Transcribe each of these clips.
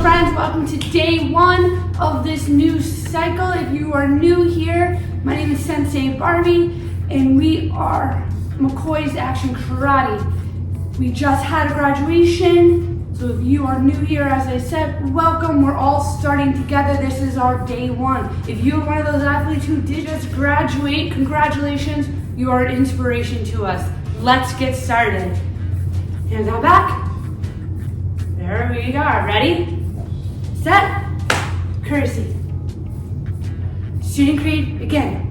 friends, welcome to day one of this new cycle. If you are new here, my name is Sensei Barbi, and we are McCoy's Action Karate. We just had a graduation, so if you are new here, as I said, welcome. We're all starting together. This is our day one. If you're one of those athletes who did just graduate, congratulations, you are an inspiration to us. Let's get started. Hands out back. There we go. Ready? Set. Courtesy. Student creed, begin.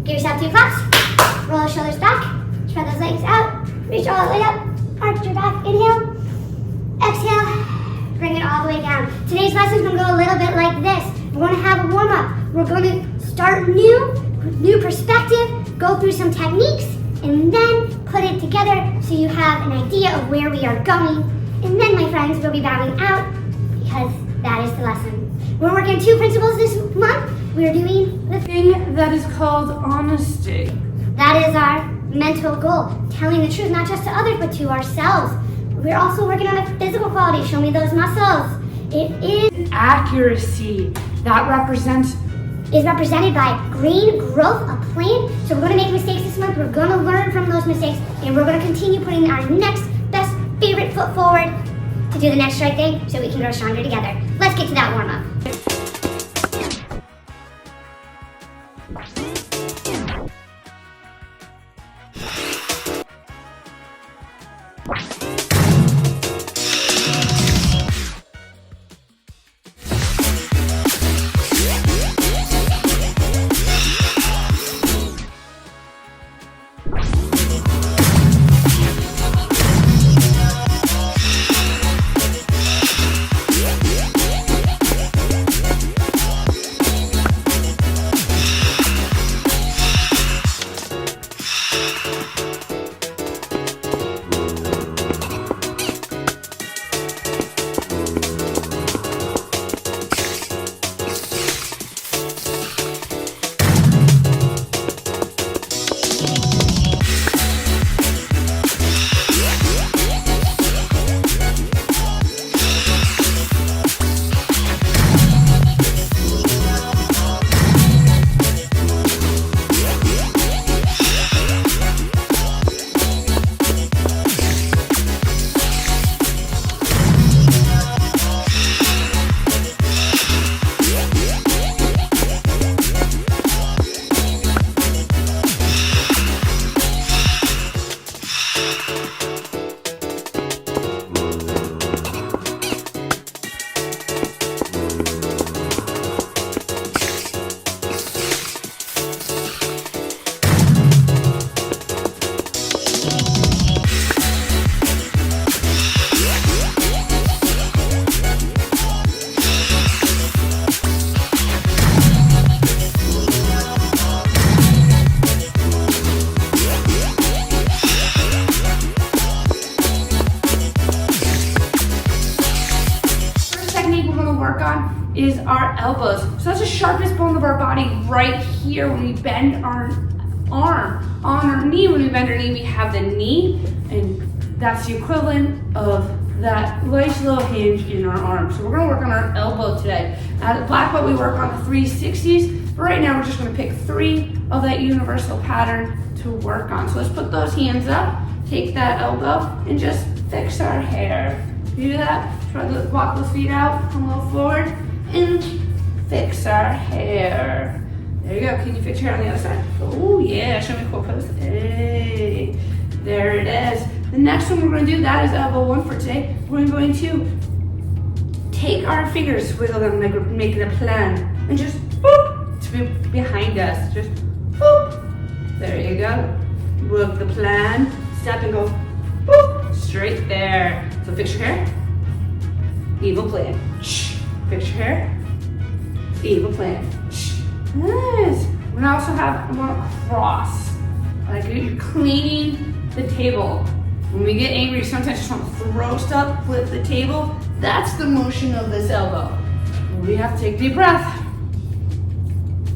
Give yourself 2 claps, roll the shoulders back, spread those legs out, reach all the way up, arch your back, inhale, exhale, bring it all the way down. Today's lesson is going to go a little bit like this. We're going to have a warm-up. We're going to start new perspective, go through some techniques, and then put it together so you have an idea of where we are going. And then, my friends, we'll be bowing out because that is the lesson. We're working 2 principles this month. We're doing the Thing that is called honesty. That is our mental goal, telling the truth not just to others but to ourselves. We're also working on a physical quality. Show me those muscles. It is Accuracy. That is represented by green growth, a plan. So we're going to make mistakes this month. We're going to learn from those mistakes, and we're going to continue putting our next best favorite foot forward to do the next right thing so we can grow stronger together. Let's get to that warm up. Is our elbows. So that's the sharpest bone of our body right here. When we bend our arm on our knee, when we bend our knee, we have the knee, and that's the equivalent of that nice little hinge in our arm. So we're gonna work on our elbow today. At Black Belt, we work on the 360s, but right now we're just gonna pick 3 of that universal pattern to work on. So let's put those hands up, take that elbow, and just fix our hair. You do that, try to walk those feet out, come a little forward, and fix our hair. There you go. Can you fix your hair on the other side? Oh yeah, show me cool pose. Hey, there it is. The next one we're going to do, that is elbow 1 for today. We're going to take our fingers, wiggle them like we're making a plan, and just boop to be behind us. Just boop. There you go. Work the plan, step and go, boop, straight there. So fix your hair, evil plan. Shh. Fix your hair, evil plan. Shh. Nice. We're gonna also have, I want to cross. Like you're cleaning the table. When we get angry, sometimes just want to throw stuff, flip the table. That's the motion of this elbow. We have to take a deep breath.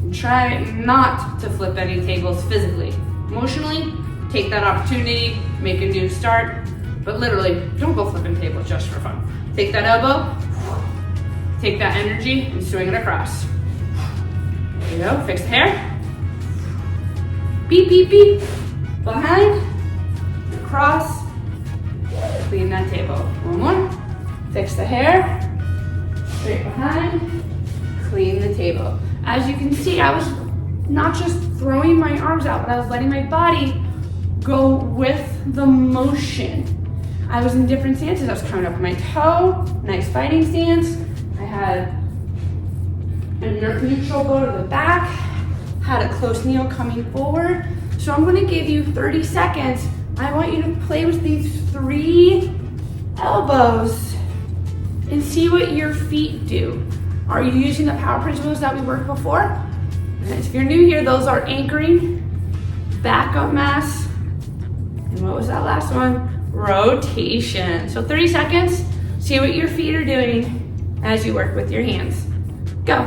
And try not to flip any tables physically. Emotionally, take that opportunity, make a new start, but literally, don't go flipping tables just for fun. Take that elbow, take that energy, and swing it across. There you go, fix the hair. Beep, beep, beep. Behind, across, clean that table. One more, fix the hair, straight behind, clean the table. As you can see, I was not just throwing my arms out, but I was letting my body go with the motion. I was in different stances. I was coming up my toe, nice fighting stance. I had a neutral go to the back, had a close kneel coming forward. So I'm gonna give you 30 seconds. I want you to play with these 3 elbows and see what your feet do. Are you using the power principles that we worked before? And if you're new here, those are anchoring, backup mass, and what was that last one? Rotation. So 30 seconds, see what your feet are doing as you work with your hands. Go.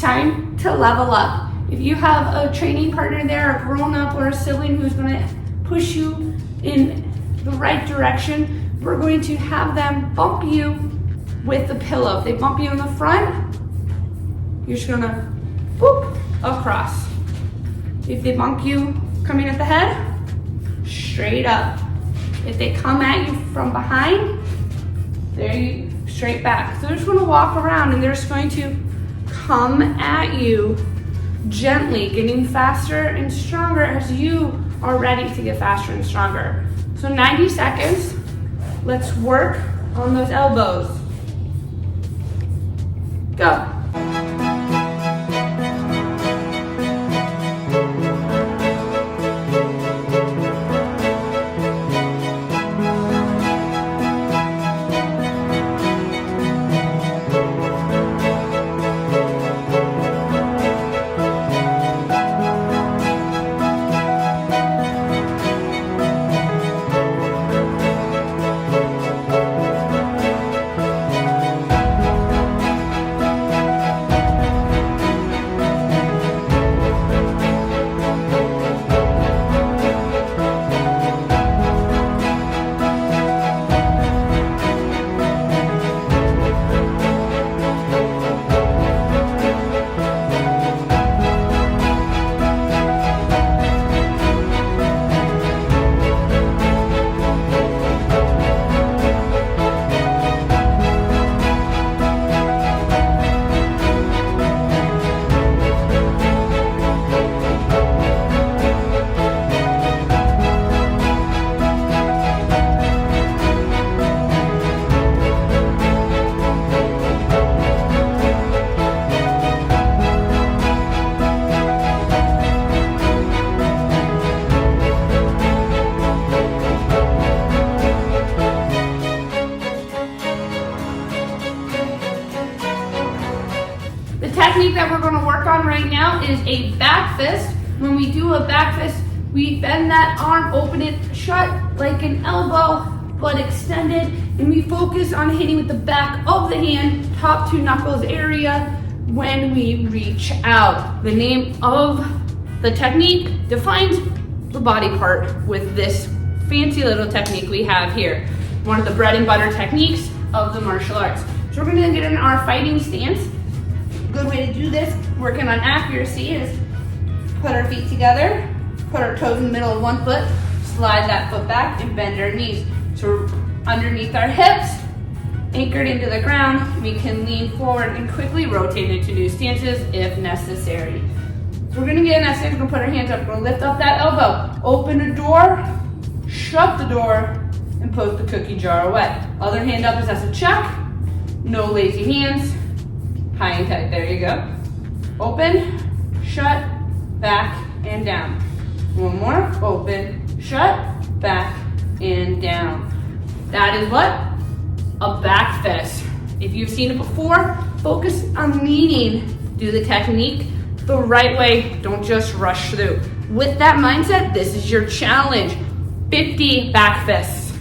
Time to level up. If you have a training partner there, a grown-up or a sibling who's going to push you in the right direction, we're going to have them bump you with the pillow. If they bump you in the front, you're just going to boop across. If they bump you coming at the head, straight up. If they come at you from behind, there you straight back. So they're just going to walk around and they're just going to come at you gently, getting faster and stronger as you are ready to get faster and stronger. So 90 seconds, let's work on those elbows. Go. technique that we're going to work on right now is a back fist. When we do a back fist, we bend that arm, open it shut like an elbow, but extended, and we focus on hitting with the back of the hand, top two knuckles area when we reach out. The name of the technique defines the body part with this fancy little technique we have here. One of the bread and butter techniques of the martial arts. So we're gonna get in our fighting stance. A good way to do this, working on accuracy, is put our feet together, put our toes in the middle of one foot, slide that foot back, and bend our knees. So underneath our hips, anchored into the ground, we can lean forward and quickly rotate into new stances if necessary. So we're gonna get in that stance, we're gonna put our hands up, we're gonna lift up that elbow, open a door, shut the door, and put the cookie jar away. Other hand up as a check, no lazy hands, high and tight, there you go. Open, shut, back, and down. One more, open, shut, back, and down. That is what? A back fist. If you've seen it before, focus on leaning. Do the technique the right way, don't just rush through. With that mindset, this is your challenge. 50 back fists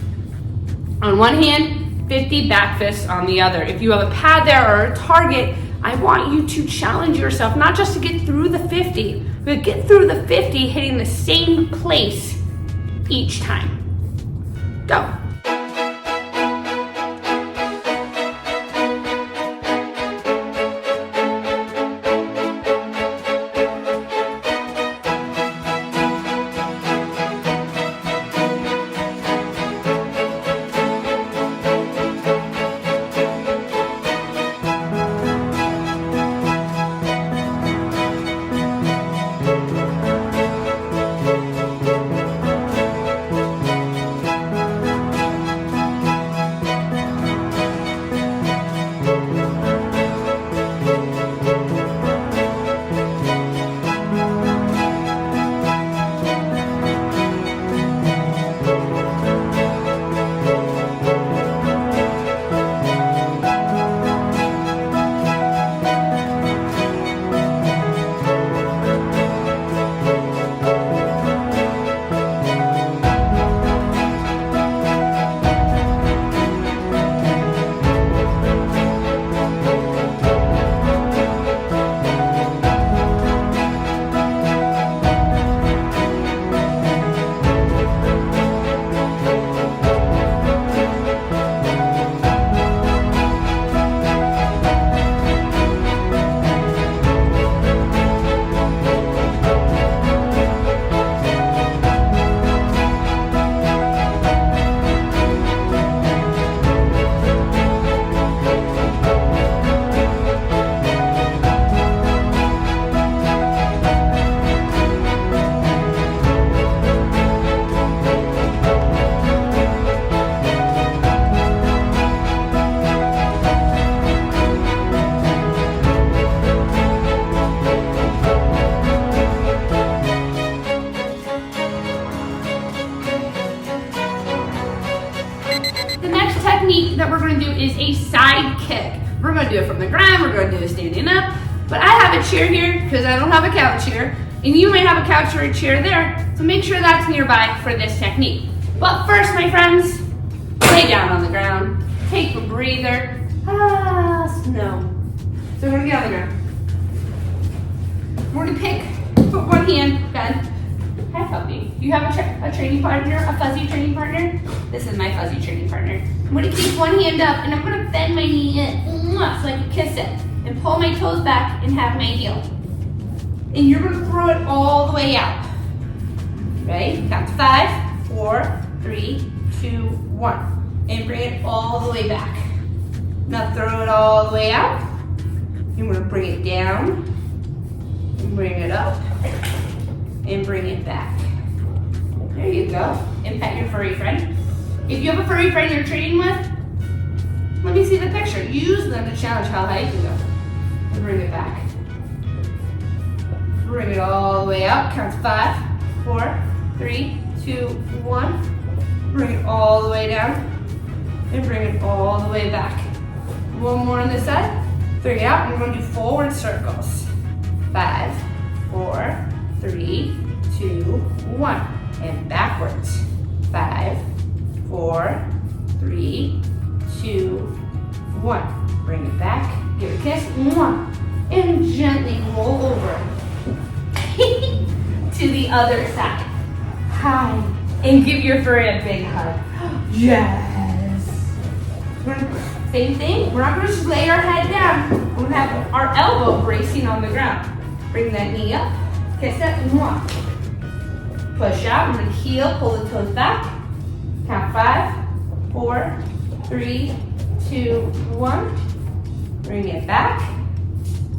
on one hand, 50 back fists on the other. If you have a pad there or a target, I want you to challenge yourself, not just to get through the 50, but get through the 50 hitting the same place each time. Go. technique that we're going to do is a side kick. We're going to do it from the ground, we're going to do it standing up, but I have a chair here because I don't have a couch here, and you may have a couch or a chair there, so make sure that's nearby for this technique. But first, my friends, lay down on the ground, take a breather, snow. So we're going to get on the ground. We're going to put one hand, bend. Hi, puppy. Do you have a training partner, a fuzzy training partner? This is my fuzzy training partner. I'm going to keep one hand up and I'm going to bend my knee in so I can kiss it and pull my toes back and have my heel. And you're going to throw it all the way out. Ready? Count to 5, 4, 3, 2, 1. And bring it all the way back. Now throw it all the way out. You're going to bring it down and bring it up. And bring it back. There you go. And pet your furry friend. If you have a furry friend you're training with, let me see the picture. Use them to challenge how high you can go. And bring it back. Bring it all the way up. Count to 5, 4, 3, 2, 1. Bring it all the way down. And bring it all the way back. One more on this side. 3 out. And we're going to do forward circles. 5, 4, 3, 2, 1. And backwards. 5, 4, 3, 2, 1. Bring it back. Give it a kiss. And gently roll over to the other side. Hi. And give your furry a big hug. Yes. Same thing. We're not going to just lay our head down. We're going to have our elbow bracing on the ground. Bring that knee up. Kiss it. Push out, and then heel, pull the toes back. Count 5, 4, 3, 2, 1. Bring it back.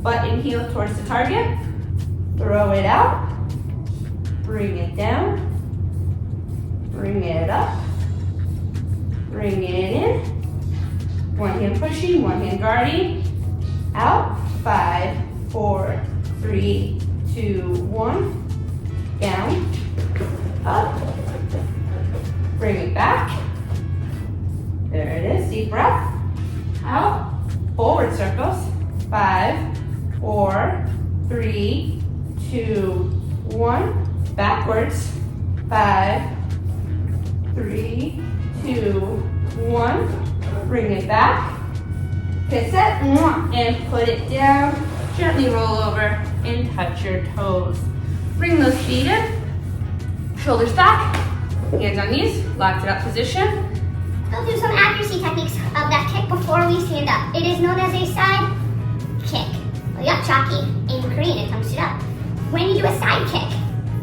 Butt and heel towards the target. Throw it out. Bring it down. Bring it up. Bring it in. One hand pushing, one hand guarding. Out. 5, 4, 3, 2, 1. Down. Up. Bring it back. There it is. Deep breath. Out. Forward circles. 5, 4, 3, 2, 1. Backwards. 5, 3, 2, 1. Bring it back. Kiss it and put it down. Gently roll over and touch your toes. Bring those feet in. Shoulders back. Hands on knees. Locked it up position. We'll do some accuracy techniques of that kick before we stand up. It is known as a side kick. Yakchaki in Korean, it comes to up. When you do a side kick,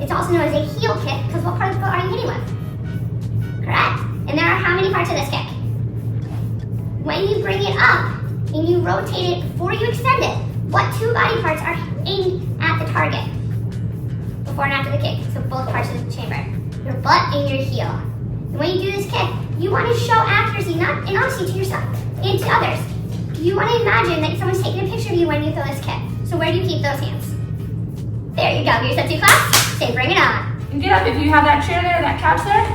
it's also known as a heel kick because what part of the foot are you hitting with? Correct? And there are how many parts of this kick? When you bring it up and you rotate it before you extend it, what two body parts are aimed at the target? Before and after the kick, so both parts of the chamber. Your butt and your heel. And when you do this kick, you want to show accuracy, not and honesty to yourself and to others. You want to imagine that someone's taking a picture of you when you throw this kick. So where do you keep those hands? There you go. Give yourself 2 claps. Say, bring it on. And get up. If you have that chair there, that couch there,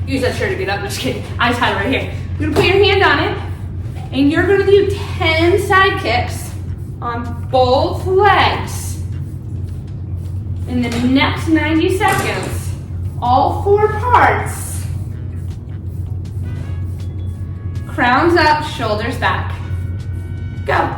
use that chair to get up. Just kidding. I tie it right here. You're gonna put your hand on it, and you're gonna do 10 side kicks on both legs. In the next 90 seconds, all 4 parts. Crowns up, shoulders back. Go.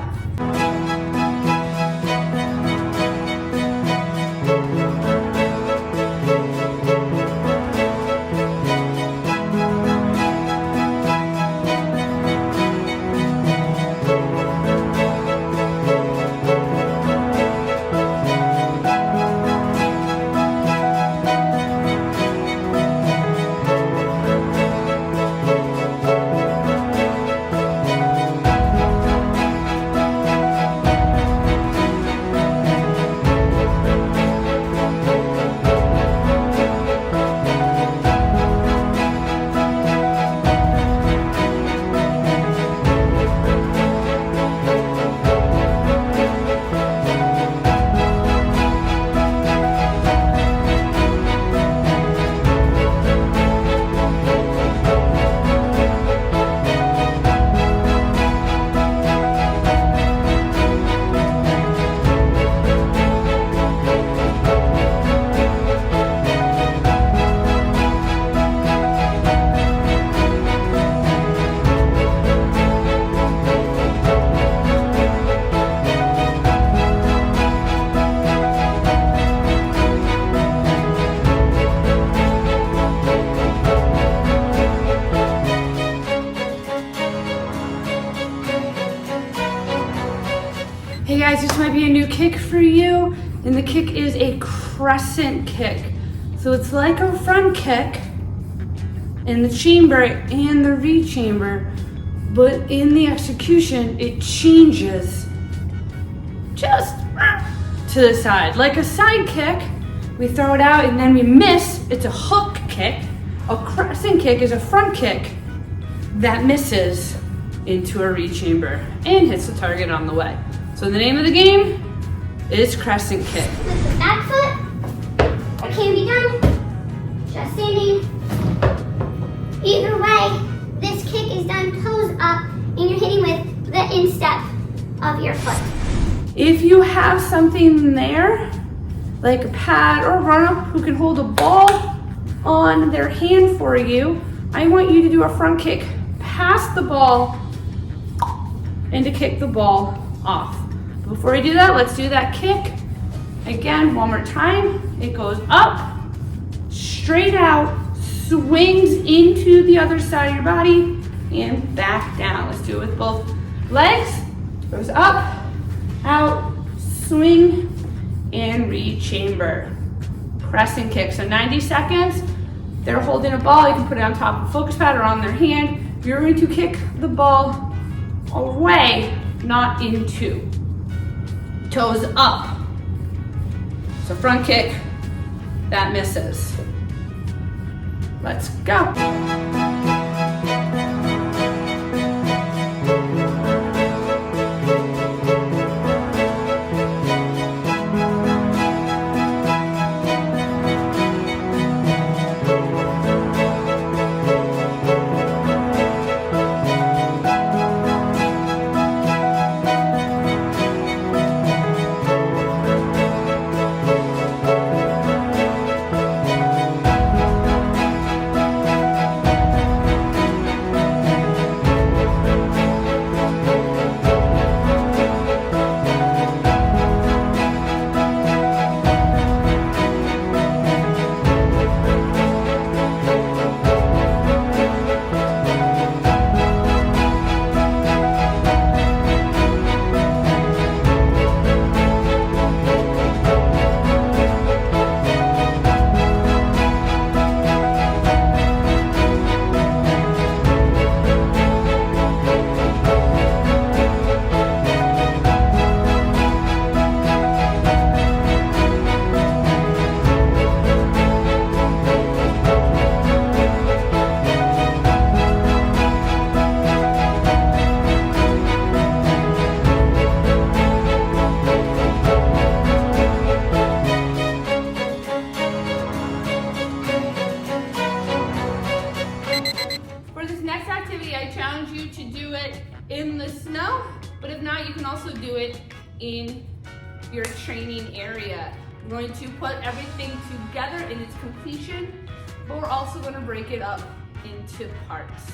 Hey guys, this might be a new kick for you, and the kick is a crescent kick. So it's like a front kick in the chamber and the re-chamber, but in the execution, it changes just to the side. Like a side kick, we throw it out and then we miss, it's a hook kick. A crescent kick is a front kick that misses into a re-chamber and hits the target on the way. So the name of the game is crescent kick. With the back foot, it can be done just standing. Either way, this kick is done toes up and you're hitting with the instep of your foot. If you have something there, like a pad or a runner who can hold a ball on their hand for you, I want you to do a front kick past the ball and to kick the ball off. Before we do that, let's do that kick. Again, one more time. It goes up, straight out, swings into the other side of your body, and back down. Let's do it with both legs. Goes up, out, swing, and re-chamber. crescent kick. So 90 seconds, they're holding a ball, you can put it on top of a focus pad or on their hand. You're going to kick the ball away, not into. Toes up. So front kick, that misses. Let's go. In the snow, but if not, you can also do it in your training area. I'm going to put everything together in its completion, but we're also going to break it up into parts.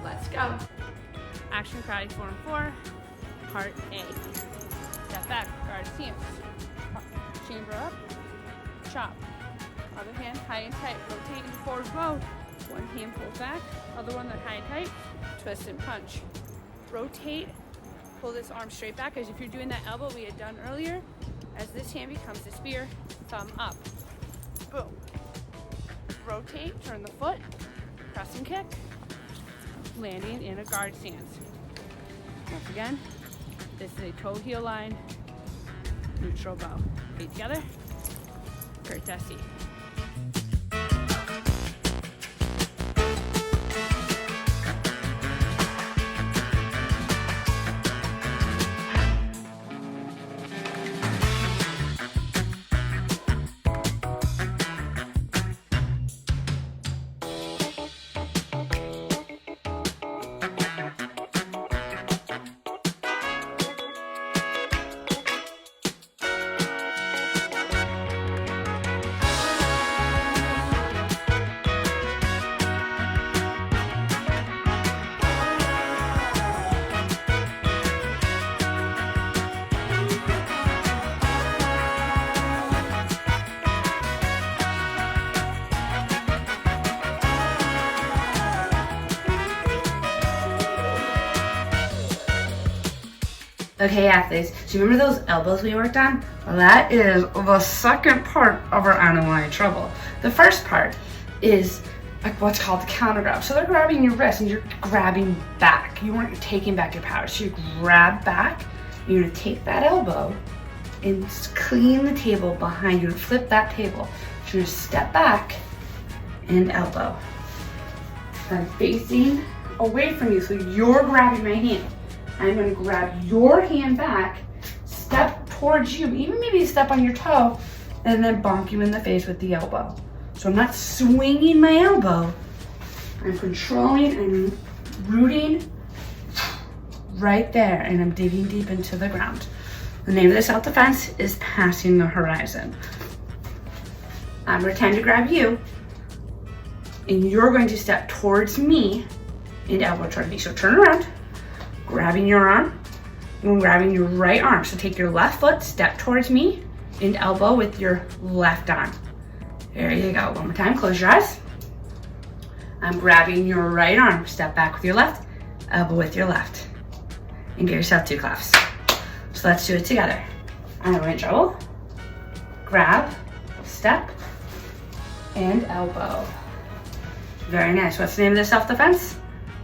Let's go. Action Karate 4 and 4, Part A. Step back, guard stance. Chamber up, chop. Other hand, high and tight, rotate into forward mode. One hand pulls back, other one that high and tight, twist and punch. Rotate, pull this arm straight back as if you're doing that elbow we had done earlier. As this hand becomes the spear, thumb up. Boom. Rotate, turn the foot, press and kick, landing in a guard stance. Once again, this is a toe heel line, neutral bow. Feet together, Kurt Dusty. Okay, athletes, so you remember those elbows we worked on? Well, that is the second part of our animal trouble. The first part is like what's called the counter grab. So they're grabbing your wrist and you're grabbing back. You weren't taking back your power. So you grab back, you're gonna take that elbow and clean the table behind you and flip that table. So you're gonna step back and elbow. I'm facing away from you, so you're grabbing my hand. I'm gonna grab your hand back, step towards you, even maybe step on your toe, and then bonk you in the face with the elbow. So I'm not swinging my elbow, I'm controlling and rooting right there, and I'm digging deep into the ground. The name of this self-defense is passing the horizon. I'm pretend to grab you, and you're going to step towards me and elbow toward me. So turn around, grabbing your arm, and grabbing your right arm. So take your left foot, step towards me, and elbow with your left arm. There you go. One more time, close your eyes. I'm grabbing your right arm, step back with your left, elbow with your left. And give yourself 2 claps. So let's do it together. I'm in trouble. Grab, step and elbow. Very nice. What's the name of the self-defense?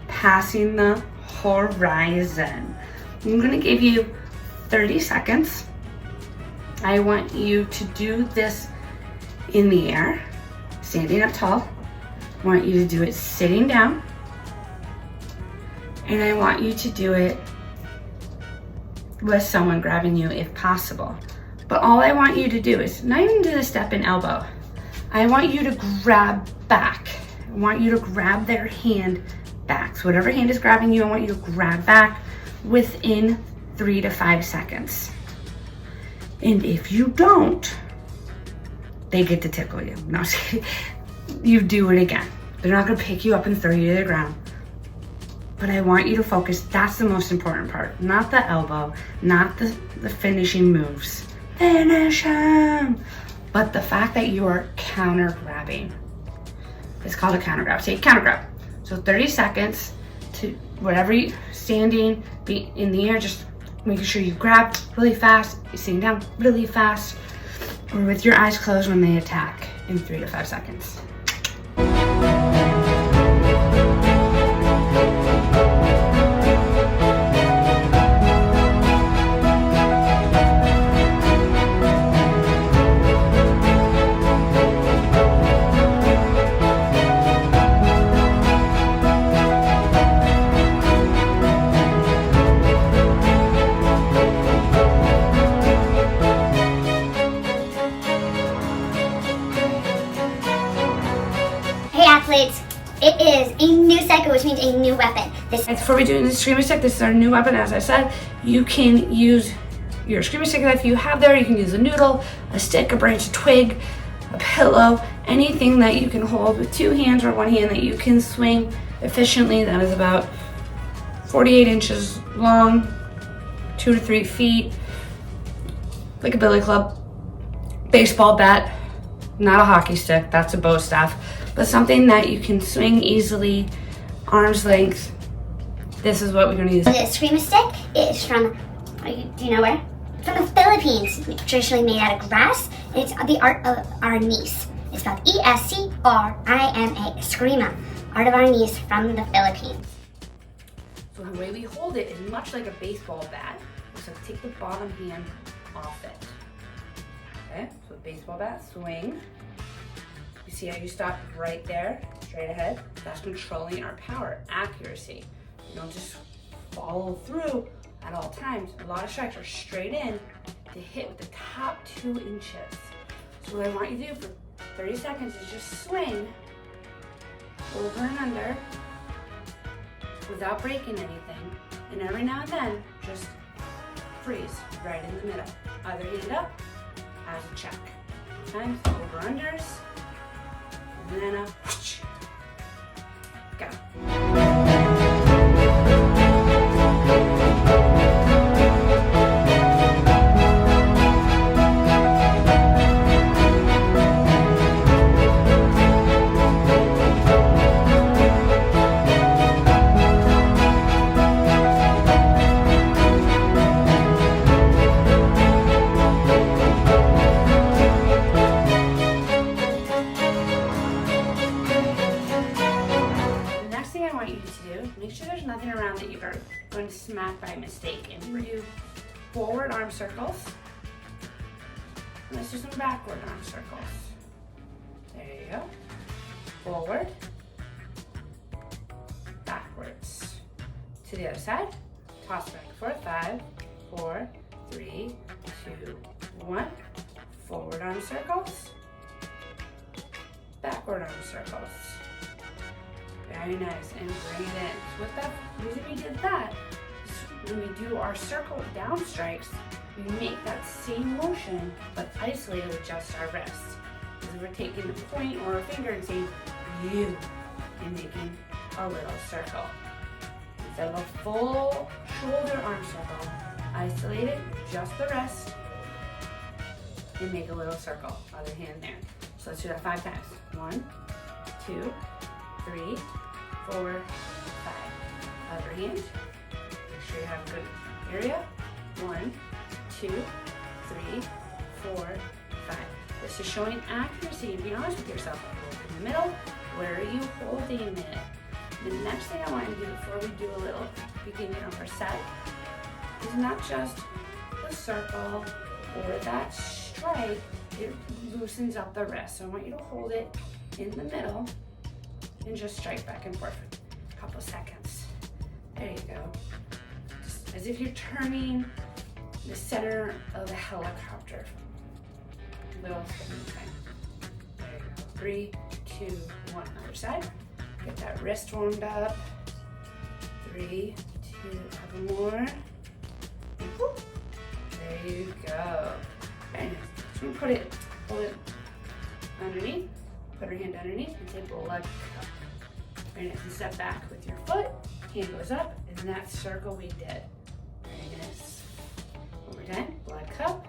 Passing the horizon. I'm gonna give you 30 seconds. I want you to do this in the air, standing up tall. I want you to do it sitting down. And I want you to do it with someone grabbing you if possible. But all I want you to do is not even do the step and elbow. I want you to grab back. I want you to grab their hand back. So whatever hand is grabbing you, I want you to grab back within 3 to 5 seconds. And if you don't, they get to tickle you. No, you do it again. They're not gonna pick you up and throw you to the ground. But I want you to focus, that's the most important part. Not the elbow, not the finishing moves. Finish him! But the fact that you are counter grabbing. It's called a counter grab. Say counter grab. So 30 seconds to whatever you standing, be in the air, just making sure you grab really fast, you're sitting down really fast, or with your eyes closed when they attack in 3 to 5 seconds. Athletes, it is a new cycle, which means a new weapon. And before we do the screamer stick, this is our new weapon. As I said, you can use your screamer stick if you have there. You can use a noodle, a stick, a branch, a twig, a pillow, anything that you can hold with 2 hands or 1 hand that you can swing efficiently. That is about 48 inches long, 2 to 3 feet, like a billy club, baseball bat, not a hockey stick, that's a bow staff, but something that you can swing easily, arm's length. This is what we're gonna use. The screamer stick is from, do you know where? From the Philippines, traditionally made out of grass. It's the art of our niece. It's spelled E-S-C-R-I-M-A, Eskrima, art of our niece from the Philippines. So the way we hold it is much like a baseball bat. So take the bottom hand off it. Okay, so baseball bat, swing. You see how you stop right there, straight ahead? That's controlling our power, accuracy. You don't just follow through at all times. A lot of strikes are straight in to hit with the top 2 inches. So what I want you to do for 30 seconds is just swing over and under without breaking anything. And every now and then, just freeze right in the middle. Other hand up as a check. Times over unders. And then a whoosh. Go. Make sure there's nothing around that you are going to smack by mistake. And we're going to do forward arm circles. And let's do some backward arm circles. There you go. Forward, backwards. To the other side. Toss back and forth. 5, 4, 3, 2, 1. Forward arm circles. Backward arm circles. Very nice, and bring it in. So with that, the reason we did that is when we do our circle down strikes, we make that same motion, but isolated with just our wrists. Because we're taking the point or a finger and saying, you, and making a little circle. Instead of a full shoulder arm circle, isolate it, just the wrist, and make a little circle. Other hand there. So let's do that 5 times. 1, 2, 3, 4, 5. Other hand. Make sure you have a good area. 1, 2, 3, 4, 5. This is showing accuracy and being honest with yourself. I hold it in the middle. Where are you holding it? The next thing I want you to do before we do a little beginning of our set is not just the circle or that strike, it loosens up the wrist. So I want you to hold it in the middle and just strike back and forth for a couple seconds. There you go. Just as if you're turning the center of a helicopter. Little spinning time. There you go. 3, 2, 1. Other side. Get that wrist warmed up. 3, 2, a couple more. Whoop. There you go. Okay, so hold it underneath. Put her hand underneath and say blood cup. Very nice. And step back with your foot. Hand goes up, and that circle we did. Very nice. One more time. Blood cup.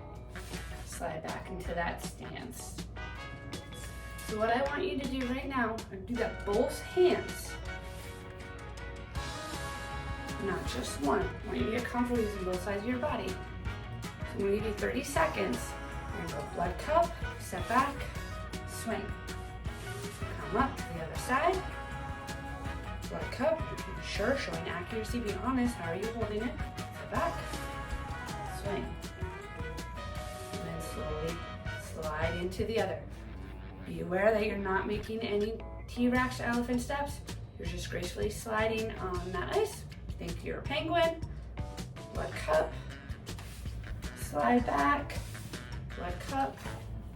Slide back into that stance. So what I want you to do right now, do that both hands, not just one. I want you to get comfortable using both sides of your body. So I'm going to give you 30 seconds. I'm going to go blood cup, step back, swing. Come up to the other side. Blood cup, sure, showing accuracy, be honest. How are you holding it? Step back, swing. And then slowly slide into the other. Be aware that you're not making any T-Rex elephant steps. You're just gracefully sliding on that ice. Think you're a penguin. Blood cup, slide back. Blood cup,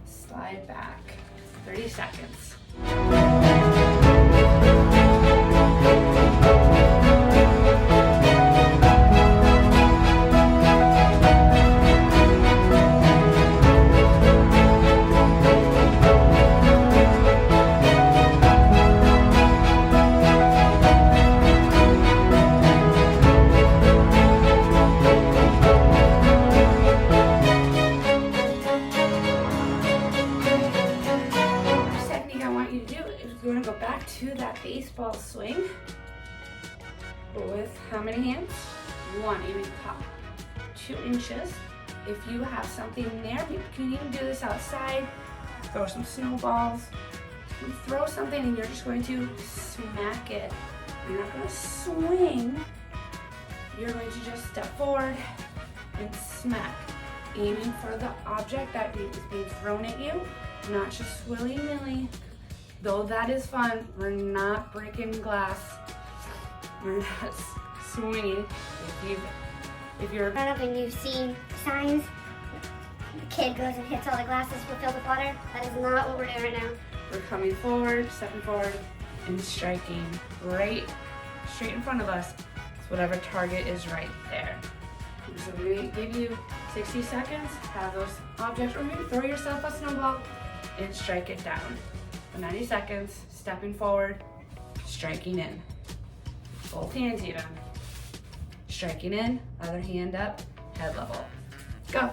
slide back. 30 seconds. Baseball swing with how many hands? 1, even top 2 inches. If you have something there, you can even do this outside. Throw some snowballs. You throw something and you're just going to smack it. You're not going to swing. You're going to just step forward and smack, aiming for the object that is being thrown at you, not just willy-nilly. Though that is fun, we're not breaking glass. We're not swinging. If you're... I don't know when you've seen signs, the kid goes and hits all the glasses filled with water. That is not what we're doing right now. We're coming forward, stepping forward, and striking right straight in front of us. So whatever target is right there. So we're going to give you 60 seconds, have those objects, or maybe throw yourself a snowball and strike it down. 90 seconds, stepping forward, striking in. Both hands even. Striking in, other hand up, head level. Go.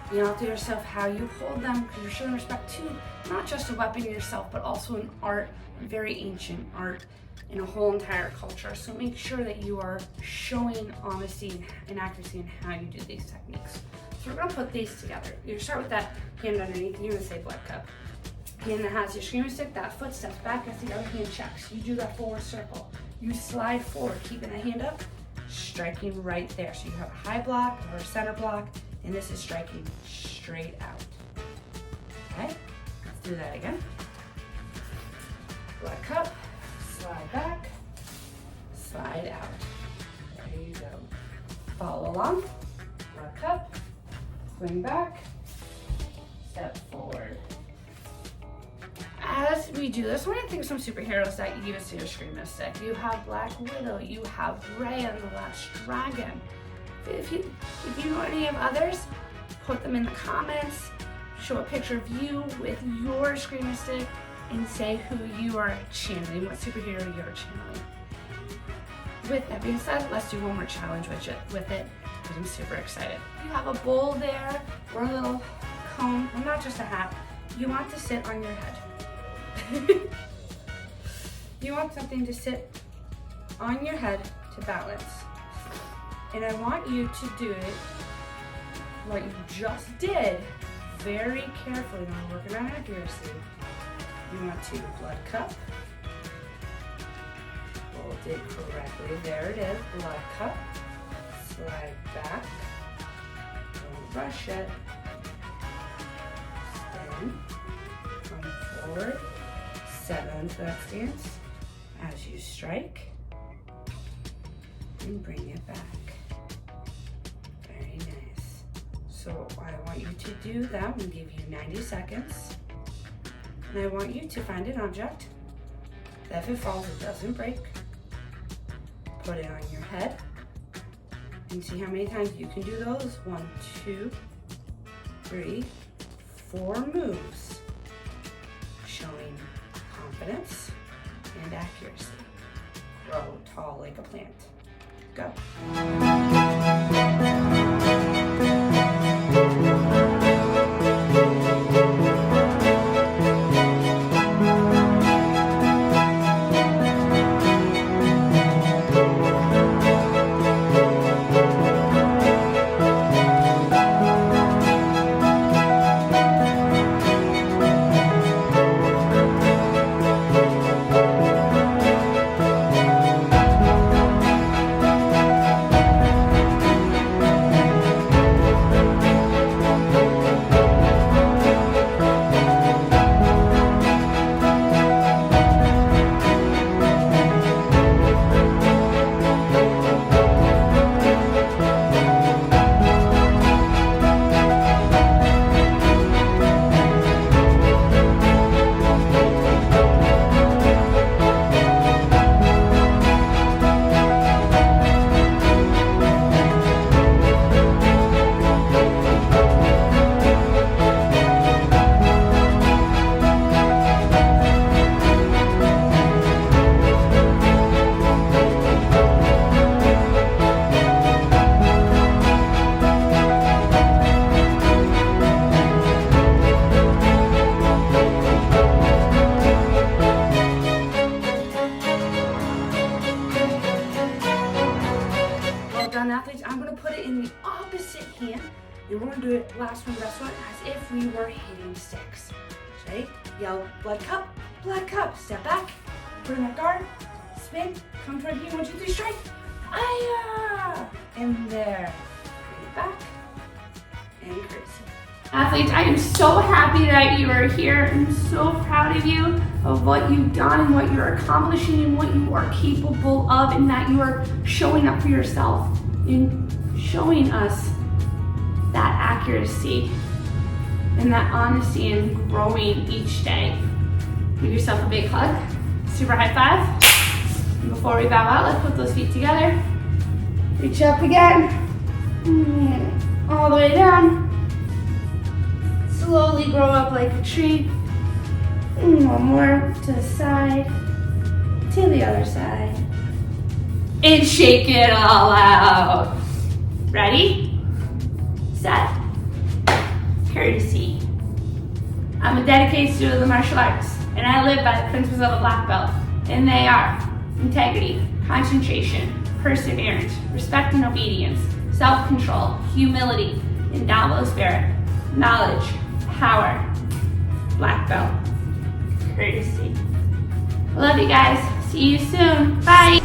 You know, to yourself how you hold them, because you're showing respect to not just a weapon yourself, but also an art, very ancient art in a whole entire culture. So make sure that you are showing honesty and accuracy in how you do these techniques. So we're gonna put these together. You start with that hand underneath, and you're gonna say blood cup. Hand that has your screamer stick, that foot steps back as the other hand checks. You do that forward circle. You slide forward, keeping the hand up, striking right there. So you have a high block or a center block, and this is striking straight out. Okay, let's do that again. Blood cup, slide back, slide out. There you go. Follow along. Blood cup, swing back, step forward. As we do this, we're gonna think of some superheroes that you use to your Scream Mystic. You have Black Widow, you have Rey and the Last Dragon. If you know any of others, put them in the comments, show a picture of you with your Scream Mystic, and say who you are channeling, what superhero you're channeling. With that being said, let's do one more challenge with it, because I'm super excited. You have a bowl there, or a little cone, and not just a hat. You want to sit on your head. You want something to sit on your head to balance. And I want you to do it like you just did, very carefully. Now we're working on accuracy. You want to blood cup. Hold it correctly. There it is, blood cup. Slide back. Don't rush it. Spin. Come forward. Settle into that stance as you strike. And bring it back. Very nice. So I want you to do that. We'll give you 90 seconds. And I want you to find an object that if it falls, it doesn't break. Put it on your head. And see how many times you can do those. 1, 2, 3, 4 moves. Showing confidence and accuracy. Grow tall like a plant. Go. Athletes, I'm going to put it in the opposite hand, and we're going to do it last one, best one, as if we were hitting sticks. Okay? Yell, blood cup, step back, put in that guard, spin, come toward you, 1, 2, 3, strike, aya, and there, bring it back, and curtsy. Athletes, I am so happy that you are here. I'm so proud of you, of what you've done and what you're accomplishing and what you are capable of, and that you are showing up for yourself and showing us that accuracy and that honesty and growing each day. Give yourself a big hug, super high five. And before we bow out, let's put those feet together. Reach up again, and all the way down. Slowly grow up like a tree. And one more to the side, to the other side. And shake it all out. Ready? Set. Courtesy. I'm a dedicated student of the martial arts, and I live by the principles of a black belt. And they are integrity, concentration, perseverance, respect and obedience, self-control, humility, indomitable spirit, knowledge, power, black belt, courtesy. I love you guys. See you soon. Bye.